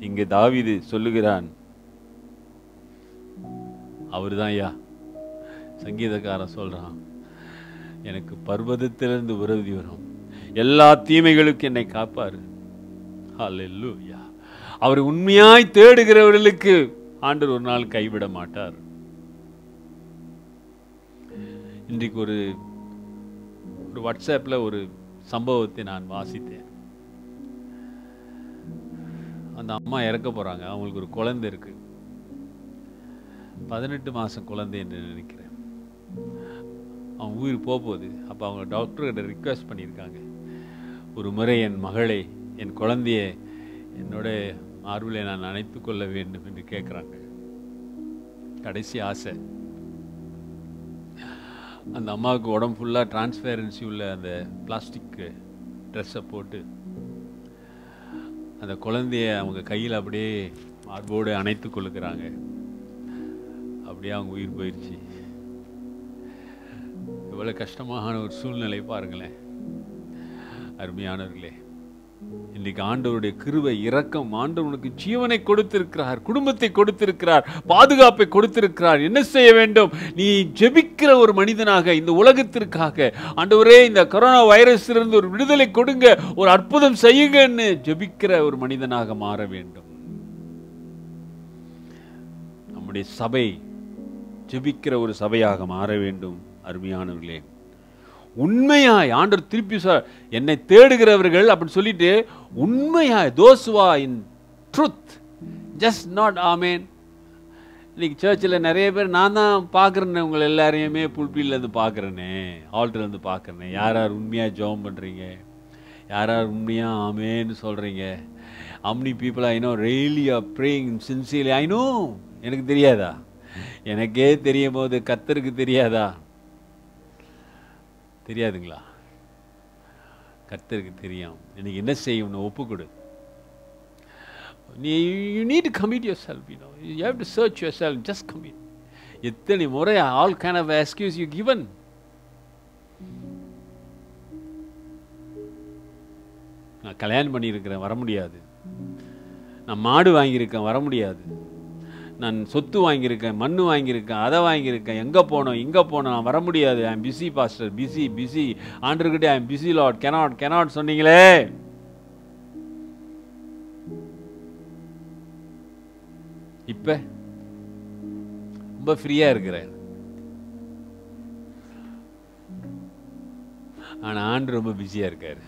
இங்கு தாவீது சொல்லுகிறான், அவர்தான் ஐயா சங்கீதக்காரன் சொல்றான், எனக்கு பர்வதத்திலிருந்து உறுதி வரும், எல்லா தீமைகளுக்கும் என்னை காப்பாரு. ஹல்லேலூயா. அவர் உண்மையாய் தேடுகிறவர்களுக்கு ஆண்டவர் ஒரு நாள் கைவிட மாட்டார். இன்றைக்கு ஒரு வாட்ஸ்அப்ல ஒரு சம்பவத்தை நான் வாசித்தேன். அந்த அம்மா இறக்க போறாங்க. அவங்களுக்கு ஒரு குழந்தை இருக்கு, 18 மாதம் குழந்தை என்று நினைக்கிறேன். அவங்க உயிர் போகுது. அப்போ அவங்க டாக்டர்கிட்ட ரிக்வெஸ்ட் பண்ணியிருக்காங்க, ஒரு முறை என் மகளை, என் குழந்தைய என்னோட மார்பிலை நான் அணைத்து கொள்ள வேண்டும் என்று கேட்குறாங்க. கடைசி ஆசை. அந்த அம்மாவுக்கு உடம்பு ஃபுல்லாக டிரான்ஸ்பேரன்சி உள்ள அந்த பிளாஸ்டிக் ட்ரெஸ்ஸை போட்டு அந்த குழந்தைய அவங்க கையில் அப்படியே மார்போடு அணைத்து கொள்ளுக்கிறாங்க. அப்படியே அவங்க உயிர் போயிடுச்சு. எவ்வளோ கஷ்டமான ஒரு சூழ்நிலை பாருங்களேன். அருமையானவர்களே, இன்றைக்கு ஆண்டவருடைய கிருபை, இரக்கம், ஆண்டவர் உனக்கு ஜீவனை கொடுத்திருக்கிறார், குடும்பத்தை கொடுத்திருக்கிறார், பாதுகாப்பை கொடுத்திருக்கிறார். என்ன செய்ய வேண்டும்? நீ ஜெபிக்கிற ஒரு மனிதனாக இந்த உலகத்திற்காக, ஆண்டவரே இந்த கொரோனா வைரஸிலிருந்து ஒரு விடுதலை கொடுங்க, ஒரு அற்புதம் செய்யுங்கன்னு ஜெபிக்கிற ஒரு மனிதனாக மாற வேண்டும். நம்முடைய சபை ஜெபிக்கிற ஒரு சபையாக மாற வேண்டும். அருமையானவர்களே, உண்மையாய் ஆண்டவர் திருப்பி என்னை தேடுகிறவர்கள் அப்படின்னு சொல்லிட்டு உண்மையாய், those who are in truth, just not amen. இன்னைக்கு சர்ச்சில் நிறைய பேர், நான் தான் பார்க்குறேன்னு உங்களை எல்லாரையுமே புல்பிலேருந்து பார்க்குறேனே, ஆல்டர்லேருந்து பார்க்குறேனே, யார் யார் உண்மையாக ஜெபம் பண்ணுறீங்க, யார் யார் உண்மையாக ஆமேன்னு சொல்கிறீங்க. how many people I know really are praying sincerely? I know. எனக்கு தெரியாதா? எனக்கே தெரியும் போது கர்த்தருக்கு தெரியாதா? தெரியாதுங்களா? கர்த்தருக்கு தெரியும். இன்னைக்கு என்ன செய்யணும்? ஒப்புக்கொடு. You need to commit yourself, you have to search yourself, just commit. எத்தனை முறை all kind of excuse you given. நான் கல்யாணம் பண்ணியிருக்கிறேன், வர முடியாது. நான் மாடு வாங்கியிருக்கேன், வர முடியாது. நான் சொத்து வாங்கியிருக்கேன், மண்ணு வாங்கியிருக்கேன், அதை வாங்கியிருக்கேன், எங்கே போனோம் இங்கே போனோம், நான் வர முடியாது. I am busy pastor, busy ஆண்டர்கிட்டே I am busy Lord, cannot சொன்னீங்களே. இப்ப ரொம்ப ஃப்ரீயா இருக்கிறேன். ஆனா ஆண்டு ரொம்ப பிஸியா இருக்காரு.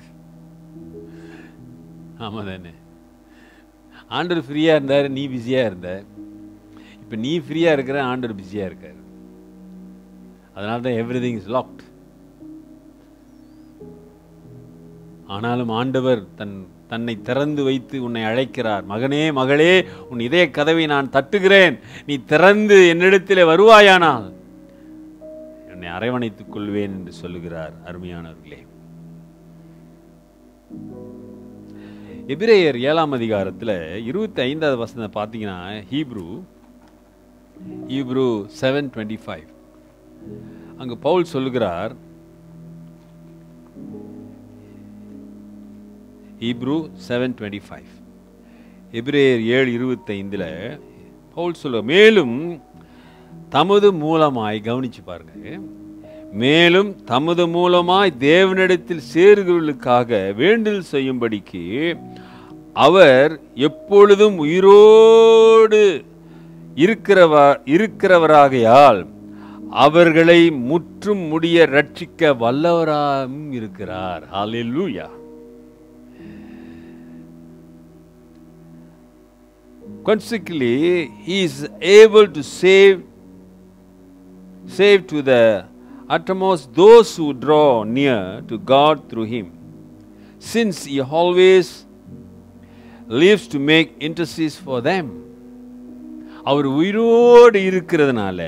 ஆமா தானே? ஆண்டர் ஃப்ரீயா இருந்தாரு, நீ பிஸியா இருந்த. இப்போ நீ ஃப்ரீயா இருக்கிற, ஆண்டர் பிஸியா இருக்காரு. அதனால தான் எவ்ரிதிங் இஸ் லாக்ட். ஆனாலும் ஆண்டவர் தன் தன்னை திறந்து வைத்து உன்னை அழைக்கிறார். மகனே, மகளே, உன் இதய கதவை நான் தட்டுகிறேன், நீ திறந்து என்னிடத்திலே வருவாயானால் என்னை அரவணைத்துக் கொள்வேன் என்று சொல்லுகிறார். அருமையானவர்களே, எபிரேயர் 7ஆம் அதிகாரத்தில் 25வது வசனத்தை பார்த்தீங்கன்னா, ஹீப்ரூ 7:25 அங்கு பவுல் சொல்லுகிறார். ஹீப்ரூ 7:25 எபிரேயர் 7:25 பவுல் சொல்ல, மேலும் தமது மூலமாய், கவனிச்சு பாருங்க, மேலும் தமது மூலமாய் தேவனிடத்தில் சேருகிறவர்களுக்காக வேண்டுதல் செய்யும்படிக்கு அவர் எப்பொழுதும் உயிரோடு இருக்கிறவராகையால் அவர்களை முற்றும் முடிய ரட்சிக்க வல்லவராகவும் இருக்கிறார். ஹல்லேலூயா. Consequently, he is able to save to the uttermost those who draw near to God through him, since he always lives to make intercession for them. அவர் உயிரோடு இருக்கிறதுனால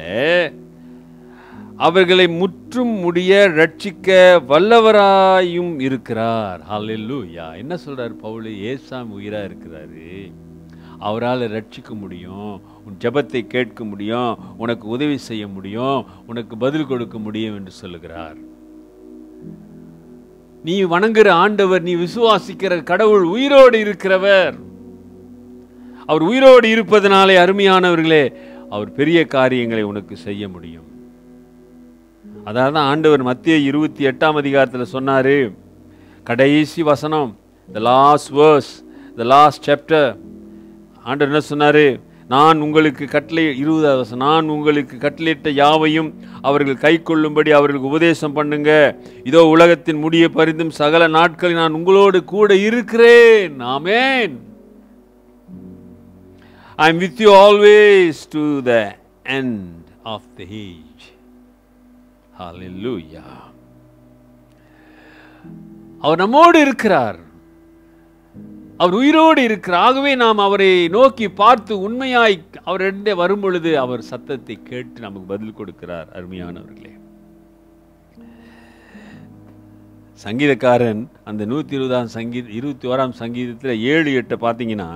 அவர்களை முற்றும் முடிய ரட்சிக்க வல்லவராயும் இருக்கிறார். ஹல்லேலூயா. என்ன சொல்றார் பவுல்? இயேசுசாமி உயிரா இருக்கிறாரு, அவரால் ரட்சிக்க முடியும், உன் ஜெபத்தை கேட்க முடியும், உனக்கு உதவி செய்ய முடியும், உனக்கு பதில் கொடுக்க முடியும் என்று சொல்லுகிறார். நீ வணங்குகிற ஆண்டவர், நீ விசுவாசிக்கிற கடவுள் உயிரோடு இருக்கிறவர். அவர் உயிரோடு இருப்பதனாலே அருமையானவர்களே, அவர் பெரிய காரியங்களை உனக்கு செய்ய முடியும். அதாவது தான் ஆண்டவர் மத்திய 28ஆம் அதிகாரத்தில் சொன்னாரு, கடைசி வசனம், the last verse, the last chapter. ஆண்டவர் என்ன சொன்னாரு? நான் உங்களுக்கு கட்டளை, 20வது வசனம், நான் உங்களுக்கு கட்டளையிட்ட யாவையும் அவர்கள் கை கொள்ளும்படி அவர்களுக்கு உபதேசம் பண்ணுங்க. இதோ உலகத்தின் முடிய பரிந்தும் சகல நாட்களில் நான் உங்களோடு கூட இருக்கிறேன். ஆமென். I am with you always to the end of the age. Hallelujah. அவர் நம்மோடு இருக்கிறார், அவர் உயிரோடு இருக்கிறார். ஆகவே நாம் அவரை நோக்கி பார்த்து உண்மையாய் அவரிடே வரும் பொழுது அவர் சத்தத்தை கேட்டு நமக்கு பதில் கொடுக்கிறார். அருமையானவர்களே, சங்கீதக்காரன் அந்த 121ஆம் சங்கீதத்தில் 7-8 பார்த்தீங்கன்னா,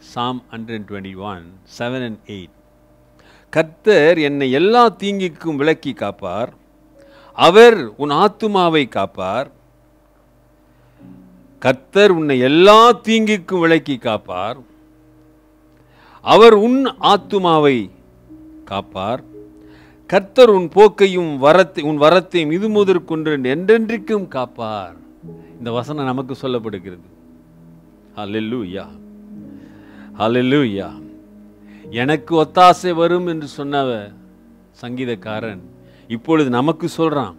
Psalm 121, 7 and 8, கர்த்தர் என்னை எல்லா தீங்கிக்கும் விலக்கி காப்பார், அவர் உன் ஆத்துமாவை காப்பார். கர்த்தர் உன்னை எல்லா தீங்கிக்கும் விலக்கி காப்பார், அவர் உன் ஆத்துமாவை காப்பார். கர்த்தர் உன் போக்கையும் உன் வரத்தையும் இது முதற்கொண்டு என்றென்றைக்கும் காப்பார். இந்த வசனம் நமக்கு சொல்லப்படுகிறது. ஹல்லேலூயா, ஹல்லேலூயா. எனக்கு ஒத்தாசை வரும் என்று சொன்ன சங்கீதக்காரன் இப்பொழுது நமக்கு சொல்றான்,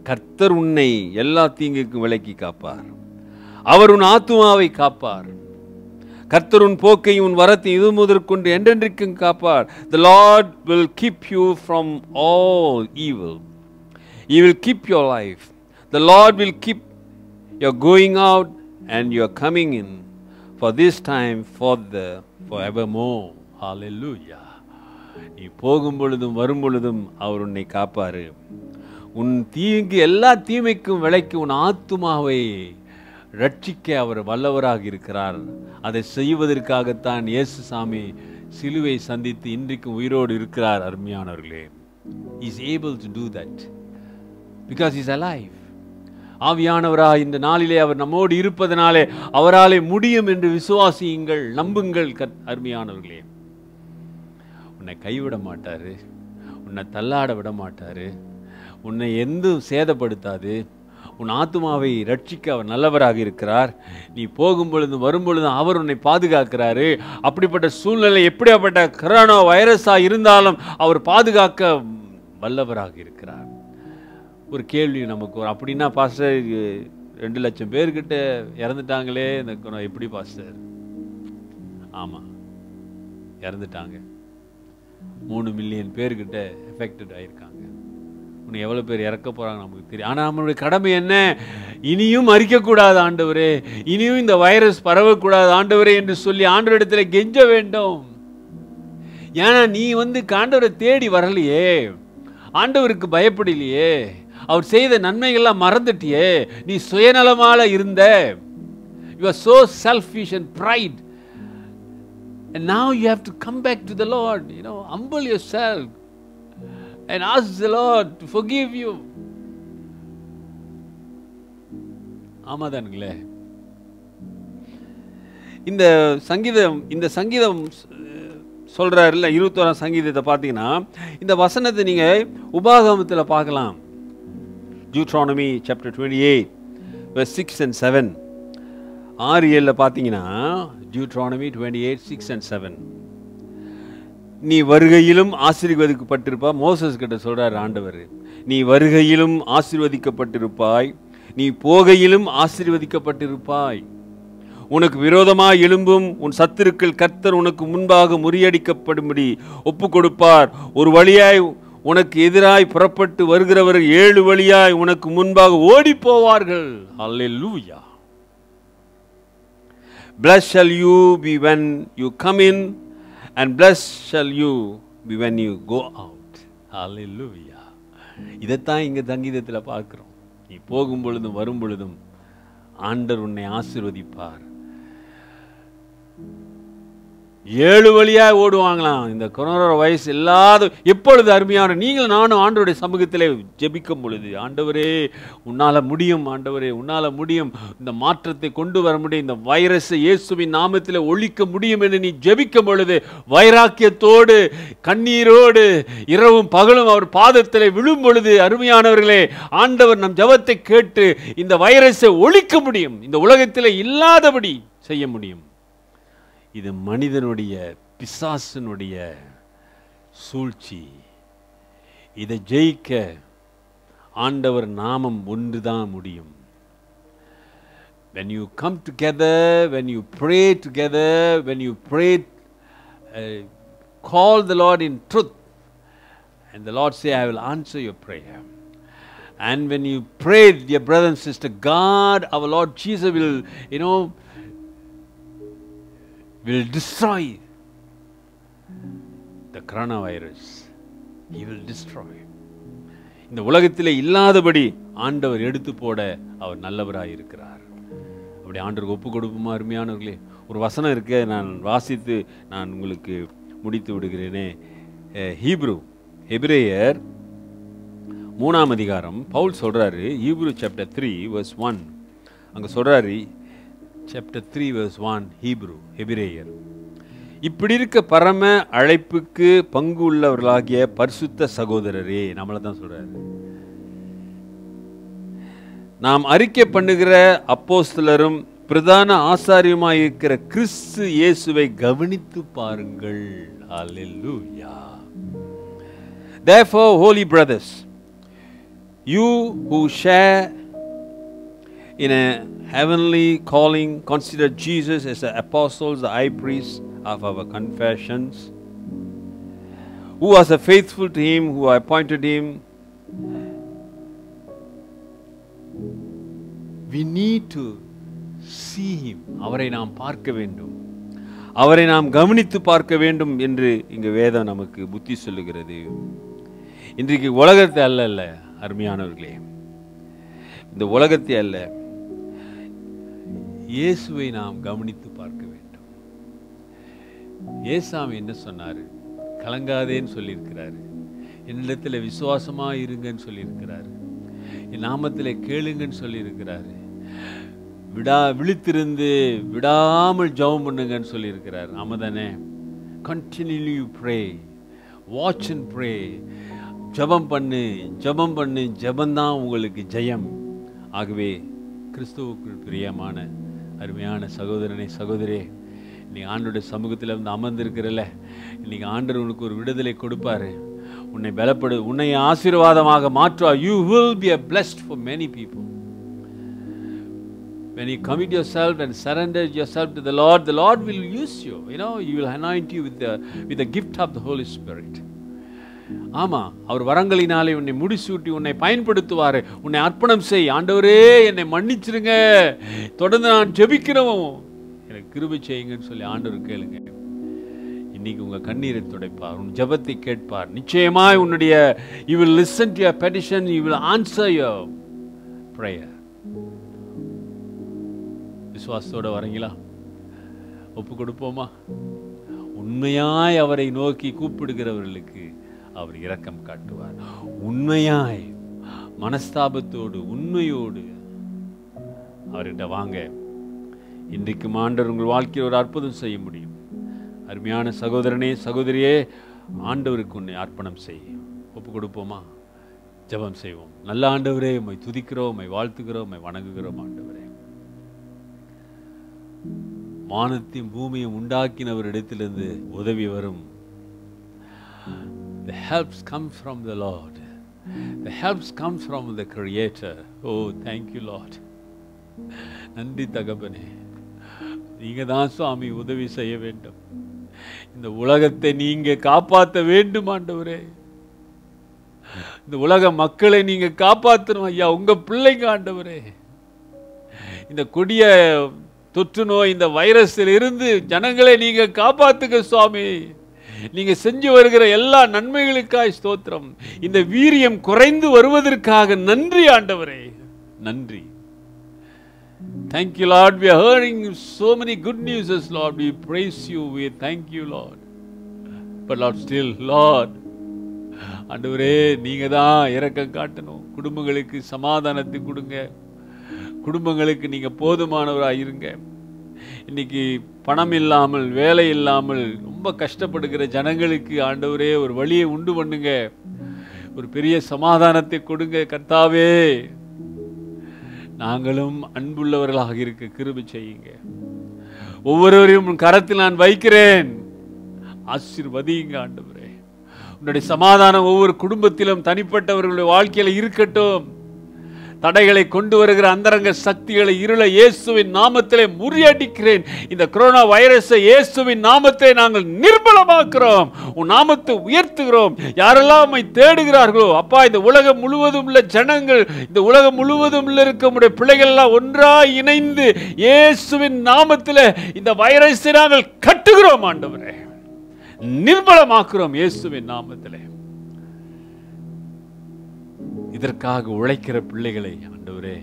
கர்த்தர் உன்னை எல்லா தீங்குக்கும் விலக்கி காப்பார், அவர் உன் ஆத்துமாவை காப்பார். கர்த்தர் உன் போக்கையும் உன் வரத்தையும் இது முதற்கொண்டு என்றென்றைக்கும் காப்பார். The Lord will keep you from all evil. He will keep your life. The Lord will keep your going out and your coming in, for this time, forevermore. Hallelujah. நீ போகும் பொழுதும் வரும் பொழுதும் அவர் உன்னை காப்பாரு. உன் தீங்கு எல்லா தீமைக்கும் விலக்கி உன் ஆத்துமாவை ரட்சிக்க அவர் வல்லவராக இருக்கிறார். அதை செய்வதற்காகத்தான் இயேசுசாமி சிலுவை சந்தித்து இன்றைக்கும் உயிரோடு இருக்கிறார். அருமையானவர்களே, he is able to do that because he is alive. ஆவியானவராக இந்த நாளிலே அவர் நம்மோடு இருப்பதனாலே அவராலே முடியும் என்று விசுவாசியுங்கள், நம்புங்கள். அருமையானவர்களே, உன்னை கைவிட மாட்டாரு, உன்னை தள்ளாட விட மாட்டாரு, உன்னை எந்தும் சேதப்படுத்தாது. உன் ஆத்துமாவை ரட்சிக்க அவர் நல்லவராக இருக்கிறார். நீ போகும் பொழுதும் வரும் பொழுதும் அவர் உன்னை பாதுகாக்கிறாரு. அப்படிப்பட்ட சூழ்நிலை எப்படியாப்பட்ட கொரோனா வைரஸாக இருந்தாலும் அவர் பாதுகாக்க வல்லவராக இருக்கிறார். ஒரு கேள்வி நமக்கு வரும், அப்படின்னா பாஸ்டர் 2 லட்சம் பேர்கிட்ட இறந்துட்டாங்களே, இந்த எப்படி பாஸ்டர்? ஆமாம், இறந்துட்டாங்க. 3 மில்லியன் பேர்கிட்ட எஃபெக்டட் ஆகியிருக்காங்க. உன்னை எவ்வளோ பேர் இறக்க போகிறாங்க நமக்கு தெரியும். ஆனால் நம்மளுடைய கடமை என்ன? இனியும் மறிக்கக்கூடாது ஆண்டவரே, இனியும் இந்த வைரஸ் பரவக்கூடாது ஆண்டவரே என்று சொல்லி ஆண்டவரிடத்தில் கெஞ்ச வேண்டும். ஏன்னா நீ ஆண்டவரை தேடி வரலையே, ஆண்டவருக்கு பயப்படலையே, அவர் செய்த நன்மைகள்லாம் மறந்துட்டியே, நீ சுயநலமால இருந்த. You are so selfish and pride. And now you have to come back to the Lord, humble yourself and ask the Lord to forgive you. ஆமாதானுங்களே. இந்த சங்கீதம் சொல்றாருல்ல, 21ஆம் சங்கீதத்தை பார்த்தீங்கன்னா இந்த வசனத்தை நீங்க உபாகமத்தில் பார்க்கலாம். Deuteronomy chapter 28 verse 6 and 7. 6-7 பார்த்தீங்கன்னா Deuteronomy 28, 6 and 7. நீ வருகையிலும் ஆசீர்வதிக்கப்பட்டிருப்பாய். மோசஸ் கிட்ட சொல்றார் ஆண்டவர், நீ வருகையிலும் ஆசீர்வதிக்கப்பட்டிருப்பாய், நீ போகையிலும் ஆசீர்வதிக்கப்பட்டிருப்பாய். உனக்கு விரோதமாய் எழும்பும் உன் சத்துருக்கள் கர்த்தர் உனக்கு முன்பாக முறியடிக்கப்படும்படி ஒப்பு கொடுப்பார். ஒரு வழியாய் உனக்கு எதிராய் புறப்பட்டு வருகிறவர்கள் 7 வழியாய் உனக்கு முன்பாக ஓடி போவார்கள். அல்லேலூயா. Blessed shall you be when you come in, and blessed shall you be when you go out. Hallelujah. இதைத்தான் இங்க சங்கீதத்தில் பார்க்கிறோம். நீ போகும் பொழுதும் வரும் பொழுதும் ஆண்டவர் உன்னை ஆசீர்வதிப்பார். 7 வழியாக ஓடுவாங்களாம். இந்த கொரோனா வயசு இல்லாத எப்பொழுது அருமையான நீங்கள் நானும் ஆண்டவருடைய சமூகத்திலே ஜெபிக்கும் பொழுது, ஆண்டவரே உன்னால் முடியும், ஆண்டவரே உன்னால் முடியும், இந்த மாற்றத்தை கொண்டு வர முடியும், இந்த வைரஸை இயேசுவின் நாமத்தில் ஒழிக்க முடியும் என்று நீ ஜெபிக்கும் பொழுது, வைராக்கியத்தோடு கண்ணீரோடு இரவும் பகலும் அவர் பாதத்தில் விழும் பொழுது, அருமையானவர்களே, ஆண்டவர் நம் ஜெபத்தை கேட்டு இந்த வைரஸை ஒழிக்க முடியும், இந்த உலகத்தில் இல்லாதபடி செய்ய முடியும். இது மனிதனுடைய பிசாசனுடைய சூழ்ச்சி. இதை ஜெயிக்க ஆண்டவர் நாமம் ஒன்றுதான் முடியும். When you come together, when you pray together, when you pray, call the Lord in truth, and the Lord say, I will answer your prayer. And when you pray, dear brother and sister, God, our Lord Jesus will destroy the coronavirus. He will destroy. இந்த உலகத்திலே இல்லாதபடி ஆண்டவர் எடுத்து போட அவர் நல்லவராய் இருக்கிறார். அப்படி ஆண்டவருக்கு ஒப்பு கொடுப்போமா அருமையானவர்களே? ஒரு வசனம் இருக்கு, நான் வாசித்து நான் உங்களுக்கு முடித்து விடுகிறேனே. எபிரேயர் 3ஆம் அதிகாரம் பவுல் சொல்றாரு, Hebrew chapter 3 verse 1. அங்க சொல்றாரு, chapter 3 verse 1, எபிரேயர், இப்படி இருக்க பரம அழைப்புக்கு பங்கு உள்ளவர்களாகிய பரிசுத்த சகோதரரே, நம்மளை தான் சொல்றாரு, நாம் அறிக்கை பண்ணுகிற அப்போஸ்தலரும் பிரதான ஆசாரியமாய் இருக்கிற கிறிஸ்து இயேசுவை கவனித்து பாருங்கள். ஹல்லேலூயா. Therefore, holy brothers, you who share in a heavenly calling, consider Jesus as the apostles, the high priest of our confessions, who was faithful to him who appointed him. We need to see him. அவரை நாம் பார்க்க வேண்டும், அவரை நாம் கவனித்து பார்க்க வேண்டும் என்று இங்கு வேதம் நமக்கு புத்தி சொல்லுகிறது. இன்றைக்கு உலகத்தை அல்ல அருமையானவர்களே, இந்த உலகத்தை அல்ல, இயேசுவை நாம் கவனித்து பார்க்க வேண்டும். ஏசாமி என்ன சொன்னாரு? கலங்காதேன்னு சொல்லியிருக்கிறாரு, என்னிடத்தில் விசுவாசமா இருங்கன்னு சொல்லியிருக்கிறாரு, என் நாமத்தில் கேளுங்கன்னு சொல்லியிருக்கிறாரு, விழித்திருந்து விடாமல் ஜெபம் பண்ணுங்கன்னு சொல்லியிருக்கிறார். ஆமாதானே? Continue pray, watch and pray. ஜெபம் பண்ணு, ஜெபந்தான் உங்களுக்கு ஜெயம். ஆகவே கிறிஸ்துவுக்குள் பிரியமான அருமையான சகோதரனே, சகோதரே, நீ ஆண்டோட சமூகத்தில் வந்து அமர்ந்திருக்கிறல்ல, இன்னைக்கு ஆண்டவர் உனக்கு ஒரு விடுதலை கொடுப்பாரு, உன்னை பலப்படு, உன்னை ஆசீர்வாதமாக மாற்றுவார். You will be a blessed for many people. When you commit yourself and surrender yourself to the Lord will use you. He will anoint you with the gift of the Holy Spirit. ஆமா, அவர் வரங்களினாலே உன்னை முடிசூட்டி உன்னை பயன்படுத்துவாரு. உன்னை அர்ப்பணம் செய். ஆண்டவரே என்னை மன்னிச்சிருங்க, தொடர்ந்து நான் ஜெபிக்கிறோம், எனக்கு கிருபை செய்யுங்கன்னு சொல்லி ஆண்டவர் கேளுங்க. இன்னைக்கு உங்க கண்ணீரை துடைப்பார், உன் ஜெபத்தை கேட்பார். நிச்சயமாய் உன்னுடைய you will listen to your petition, you will answer your prayer. விசுவாசத்தோட வரீங்களா? ஒப்பு கொடுப்போமா? உண்மையாய் அவரை நோக்கி கூப்பிடுகிறவர்களுக்கு அவர் இரக்கம் காட்டுவார். உண்மையாய் மனஸ்தாபத்தோடு உண்மையோடு அவர்கிட்ட வாங்க. இன்றைக்கு ஆண்டவர் உங்கள் வாழ்க்கையில் ஒரு அற்புதம் செய்ய முடியும். அருமையான சகோதரனே, சகோதரியே, ஆண்டவருக்கு உன்னை அர்ப்பணம் செய். ஒப்பு கொடுப்போமா? ஜெபம் செய்வோம். நல்ல ஆண்டவரே, உம்மை துதிக்கிறோம், உம்மை வாழ்த்துகிறோம், உம்மை வணங்குகிறோம். ஆண்டவரே, வானத்தையும் பூமியும் உண்டாக்கினவரிடத்திலிருந்து உதவி வரும். The helps come from the Lord. The helps come from the Creator. Oh, thank you, Lord. நன்றி தகப்பனே. நீங்க தான் சுவாமி உதவி செய்ய வேண்டும். இந்த உலகத்தை நீங்க காப்பாற்ற வேண்டும் ஆண்டவரே. இந்த உலக மக்களை நீங்க காப்பாற்றணும் ஐயா, உங்க பிள்ளைங்க ஆண்டவரே. இந்த கொடிய தொற்று நோய், இந்த வைரஸில் இருந்து ஜனங்களை நீங்க காப்பாத்துங்க சுவாமி. நீங்க செஞ்சு வருகிற எல்லா நன்மைகளுக்காய் ஸ்தோத்திரம். இந்த வீரியம் குறைந்து வருவதற்காக நன்றி ஆண்டவரே, நன்றி. Thank you, Lord. We are hearing so many good news, Lord. We praise you. We thank you, Lord. But Lord, still, Lord, ஆண்டவரே, நீங்க தான் இரக்கம் காட்டணும். குடும்பங்களுக்கு சமாதானத்தை கொடுங்க. குடும்பங்களுக்கு நீங்க போதுமானவராக இருங்க. இன்னைக்கு பணம் இல்லாமல், வேலை இல்லாமல் ரொம்ப கஷ்டப்படுகிற ஜனங்களுக்கு ஆண்டவரே ஒரு வழியை உண்டு பண்ணுங்க. ஒரு பெரிய சமாதானத்தை கொடுங்க கர்த்தாவே. நாங்களும் அன்புள்ளவர்களாக இருக்க கிருபை செய்யுங்க. ஒவ்வொருவரையும் கரத்தில் நான் வைக்கிறேன், ஆசீர்வதிங்க ஆண்டவரே. உன்னுடைய சமாதானம் ஒவ்வொரு குடும்பத்திலும் தனிப்பட்டவர்களுடைய வாழ்க்கையில இருக்கட்டும். தடைகளை கொண்டு வருகிற அந்தரங்க சக்திகளை, இருளை இயேசுவின் நாமத்திலே முறியடிக்கிறேன். இந்த கொரோனா வைரஸை இயேசுவின் நாமத்தை நாங்கள் நிர்மலமாக்குறோம். உன் நாமத்தை உயர்த்துகிறோம். யாரெல்லாம் உம்மை தேடுகிறார்களோ அப்பா, இந்த உலகம் முழுவதும் உள்ள ஜனங்கள், இந்த உலகம் முழுவதும் இருக்க உடைய பிள்ளைகள் எல்லாம் ஒன்றாய் இணைந்து இயேசுவின் நாமத்திலே இந்த வைரஸை நாங்கள் கட்டுகிறோம் ஆண்டவரே, நிர்மலமாக்குறோம் இயேசுவின் நாமத்திலே. இதற்காக உழைக்கிற பிள்ளைகளை ஆண்டவரே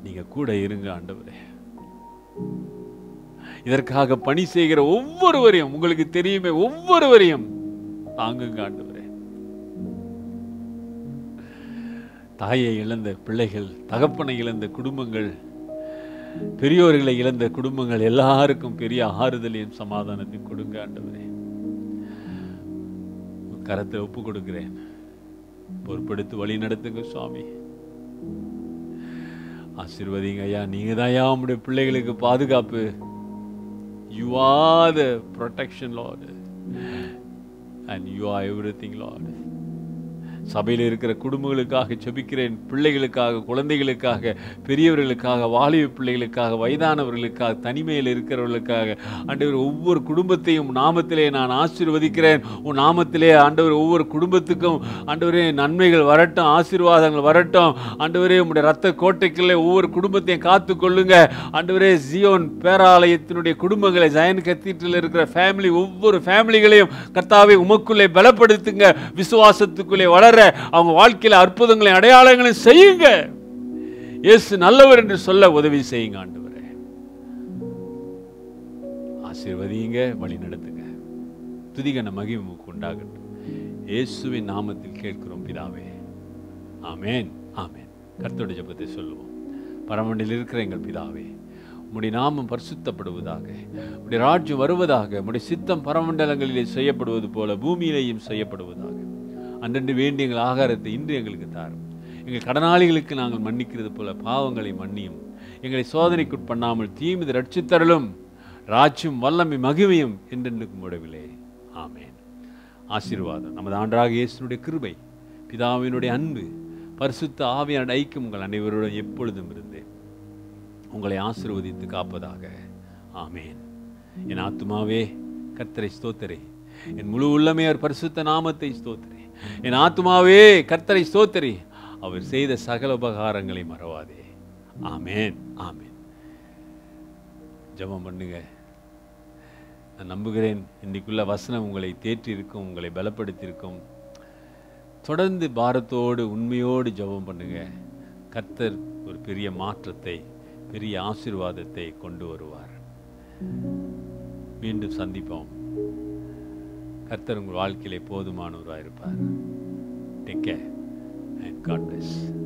நீங்க கூட இருங்க ஆண்டவரே. இதற்காக பணி செய்கிற ஒவ்வொருவரையும், உங்களுக்கு தெரியுமே, ஒவ்வொருவரையும் தாங்குங்க ஆண்டவரே. தாயை இழந்த பிள்ளைகள், தகப்பனை இழந்த குடும்பங்கள், பெரியோர்களை இழந்த குடும்பங்கள் எல்லாருக்கும் பெரிய ஆறுதலையும் சமாதானத்தையும் கொடுங்க ஆண்டவரே. கரத்தை ஒப்பு கொடுக்கிறேன். பொறுப்படுத்தி வழி நடத்துங்க சுவாமி. ஆசீர்வதிங்க ஐயா. நீங்க தான் ஐயா உங்களுடைய பிள்ளைகளுக்கு பாதுகாப்பு. You are the protection, Lord, and you are everything, Lord. சபையில் இருக்கிற குடும்பங்களுக்காக ஜெபிக்கிறேன். பிள்ளைகளுக்காக, குழந்தைகளுக்காக, பெரியவர்களுக்காக, வாலிப பிள்ளைகளுக்காக, வயதானவர்களுக்காக, தனிமையில் இருக்கிறவர்களுக்காக ஆண்டவர் ஒவ்வொரு குடும்பத்தையும் நாமத்திலே நான் ஆசீர்வதிக்கிறேன். உன் நாமத்திலே ஆண்டவர் ஒவ்வொரு குடும்பத்துக்கும் ஆண்டவரே நன்மைகள் வரட்டும், ஆசீர்வாதங்கள் வரட்டும். ஆண்டவரே உம்முடைய ரத்த கோட்டைக்குள்ளே ஒவ்வொரு குடும்பத்தையும் காத்து கொள்ளுங்க ஆண்டவரே. ஜியோன் பேராலயத்தினுடைய குடும்பங்களை, ஜயன் கத்தீட்ரல் இருக்கிற ஃபேமிலி, ஒவ்வொரு ஃபேமிலிகளையும் கர்த்தாவே உமக்குள்ளே பலப்படுத்துங்க. விசுவாசத்துக்குள்ளே வளர அவங்க வாழ்க்கையில அற்புதங்களை, அடையாளங்களை செய்யுங்க. இயேசு நல்லவர் என்று சொல்ல உதவி செய்யுங்க ஆண்டவரே. ஆசீர்வதிங்க, வழி நடத்துங்க. துதிகன மகிமை உண்டாகட்டும். இயேசுவின் நாமத்தில் கேட்கிறோம் பிதாவே, ஆமென், ஆமென். கர்த்தருடைய ஜெபத்தை சொல்லுவோம். பரமண்டலில் இருக்கிற எங்கள் பிதாவே, உம்முடைய நாமம் பரிசுத்தப்படுவதாக, உம்முடைய ராஜ்யம் வருவதாக, உம்முடைய சித்தம் பரமண்டலங்களிலே செய்யப்படுவது போல பூமியிலேயும் செய்யப்படுவதாக. அன்றன்று வேண்டிய எங்கள் ஆகாரத்தை இன்று எங்களுக்கு தாரும். எங்கள் கடனாளிகளுக்கு நாங்கள் மன்னிக்கிறது போல பாவங்களை மன்னியும். எங்களை சோதனைக்குட்பண்ணாமல் தீமிது ரட்சித்தருளும். ராஜ்யம், வல்லமை, மகிமையும் என்றென்றுக்கும் உடைவிலே. ஆமென். ஆசீர்வாதம் நமது ஆண்டவராகிய இயேசுவினுடைய கிருபை, பிதாவினுடைய அன்பு, பரிசுத்த ஆவியான ஐக்கியம் உங்கள் அனைவருடன் எப்பொழுதும் இருந்து உங்களை ஆசீர்வதித்து காப்பதாக. ஆமென். என் ஆத்துமாவே கர்த்தரை ஸ்தோத்திரே. என் முழு உள்ளமே அவர் பரிசுத்த நாமத்தை ஸ்தோத்திரி. என் ஆத்துமாவே கர்த்தரை ஸ்தோத்திரி. அவர் செய்த சகல உபகாரங்களை மறவாதே. ஆமேன், ஆமேன். ஜெபம் பண்ணுங்க. நான் நம்புகிறேன் இன்றைக்குள்ள வசனம் உங்களை தேற்றி இருக்கும், உங்களை பலப்படுத்தி இருக்கும். தொடர்ந்து பாரத்தோடு உண்மையோடு ஜெபம் பண்ணுங்க. கர்த்தர் ஒரு பெரிய மாற்றத்தை, பெரிய ஆசீர்வாதத்தை கொண்டு வருவார். மீண்டும் சந்திப்போம். கர்த்தர் உங்கள் வாழ்க்கையிலே போதுமானவராக இருப்பார். Take care and God bless.